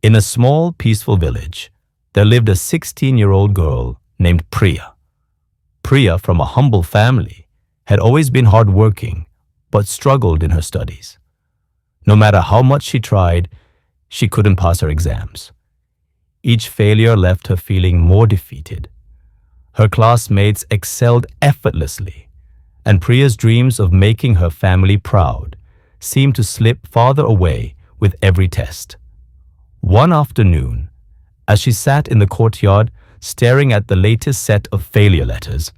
In a small, peaceful village, there lived a 16-year-old girl named Priya. Priya, from a humble family, had always been hardworking but struggled in her studies. No matter how much she tried, she couldn't pass her exams. Each failure left her feeling more defeated. Her classmates excelled effortlessly, and Priya's dreams of making her family proud seemed to slip farther away with every test. One afternoon, as she sat in the courtyard staring at the latest set of failure letters,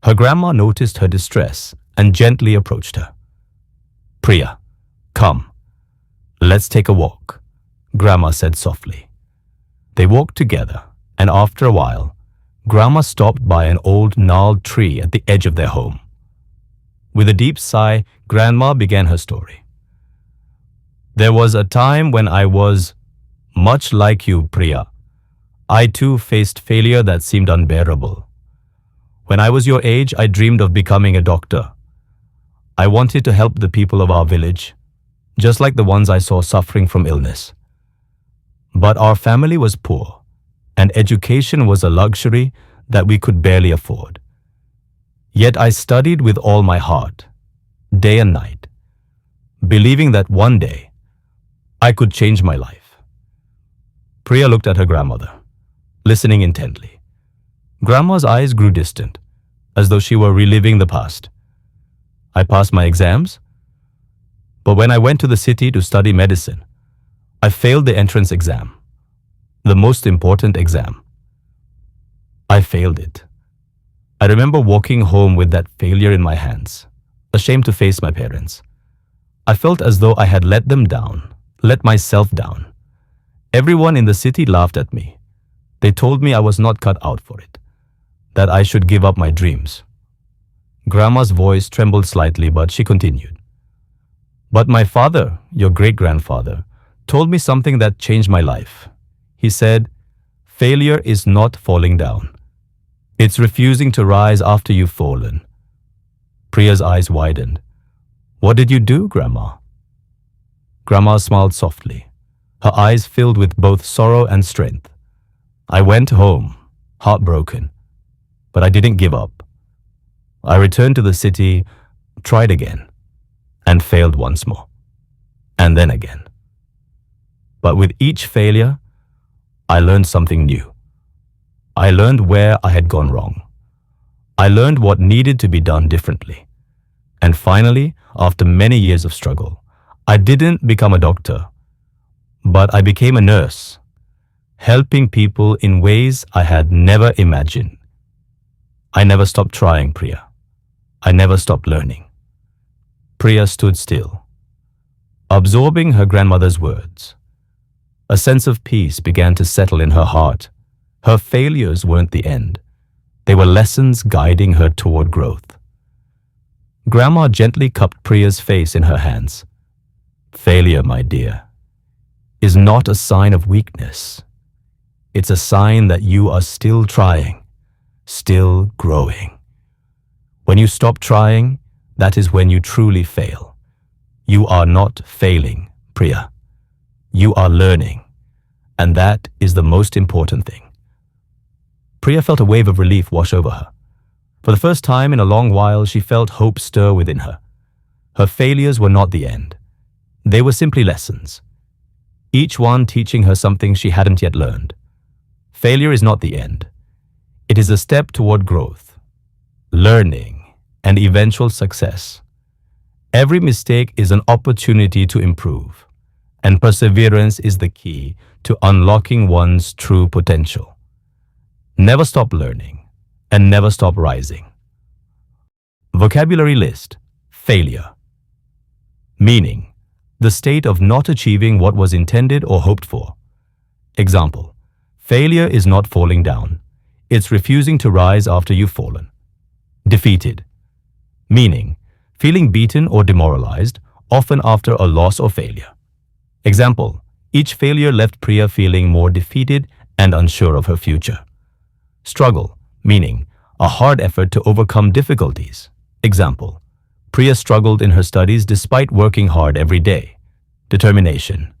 her grandma noticed her distress and gently approached her. "Priya, come, let's take a walk," Grandma said softly. They walked together, and after a while, Grandma stopped by an old gnarled tree at the edge of their home. With a deep sigh, Grandma began her story. "There was a time when I was much like you, Priya. I too faced failure that seemed unbearable. When I was your age, I dreamed of becoming a doctor. I wanted to help the people of our village, just like the ones I saw suffering from illness. But our family was poor, and education was a luxury that we could barely afford. Yet I studied with all my heart, day and night, believing that one day I could change my life." Priya looked at her grandmother, listening intently. Grandma's eyes grew distant, as though she were reliving the past. "I passed my exams, but when I went to the city to study medicine, I failed the entrance exam, the most important exam. I failed it. I remember walking home with that failure in my hands, ashamed to face my parents. I felt as though I had let them down, let myself down. Everyone in the city laughed at me. They told me I was not cut out for it, that I should give up my dreams." Grandma's voice trembled slightly, but she continued. "But my father, your great-grandfather, told me something that changed my life. He said, 'Failure is not falling down. It's refusing to rise after you've fallen.'" Priya's eyes widened. "What did you do, Grandma?" Grandma smiled softly, her eyes filled with both sorrow and strength. "I went home, heartbroken, but I didn't give up. I returned to the city, tried again, and failed once more, and then again. But with each failure, I learned something new. I learned where I had gone wrong. I learned what needed to be done differently. And finally, after many years of struggle, I didn't become a doctor, but I became a nurse, helping people in ways I had never imagined. I never stopped trying, Priya. I never stopped learning." Priya stood still, absorbing her grandmother's words. A sense of peace began to settle in her heart. Her failures weren't the end. They were lessons guiding her toward growth. Grandma gently cupped Priya's face in her hands. "Failure, my dear, is not a sign of weakness. It's a sign that you are still trying, still growing. When you stop trying, that is when you truly fail. You are not failing, Priya. You are learning, and that is the most important thing." Priya felt a wave of relief wash over her. For the first time in a long while, she felt hope stir within her. Her failures were not the end. They were simply lessons, each one teaching her something she hadn't yet learned. Failure is not the end. It is a step toward growth, learning, and eventual success. Every mistake is an opportunity to improve, and perseverance is the key to unlocking one's true potential. Never stop learning, and never stop rising. Vocabulary list: failure. Meaning: the state of not achieving what was intended or hoped for. Example: failure is not falling down. It's refusing to rise after you've fallen. Defeated. Meaning: feeling beaten or demoralized, often after a loss or failure. Example: each failure left Priya feeling more defeated and unsure of her future. Struggle. Meaning: a hard effort to overcome difficulties. Example: Priya struggled in her studies despite working hard every day. Determination.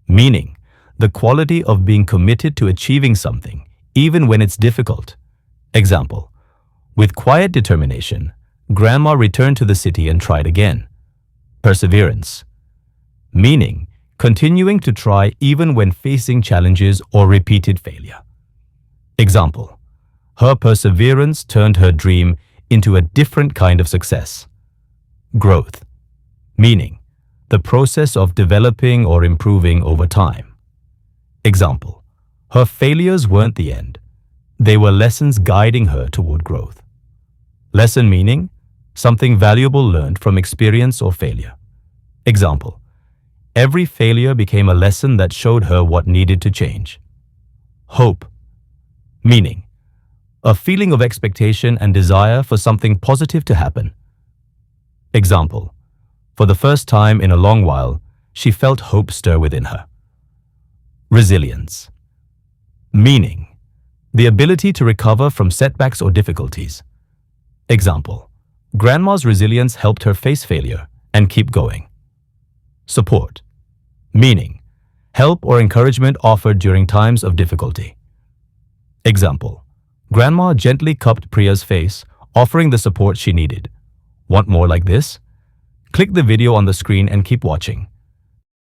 Meaning: the quality of being committed to achieving something, even when it's difficult. Example, with quiet determination, Grandma returned to the city and tried again. Perseverance, meaning continuing to try even when facing challenges or repeated failure. Example, her perseverance turned her dream into a different kind of success. Growth, meaning the process of developing or improving over time. Example, her failures weren't the end. They were lessons guiding her toward growth. Lesson meaning something valuable learned from experience or failure. Example, every failure became a lesson that showed her what needed to change. Hope, meaning a feeling of expectation and desire for something positive to happen. Example, for the first time in a long while, she felt hope stir within her. Resilience, meaning the ability to recover from setbacks or difficulties. Example, Grandma's resilience helped her face failure and keep going. Support, meaning help or encouragement offered during times of difficulty. Example, Grandma gently cupped Priya's face, offering the support she needed. Want more like this? Click the video on the screen and keep watching.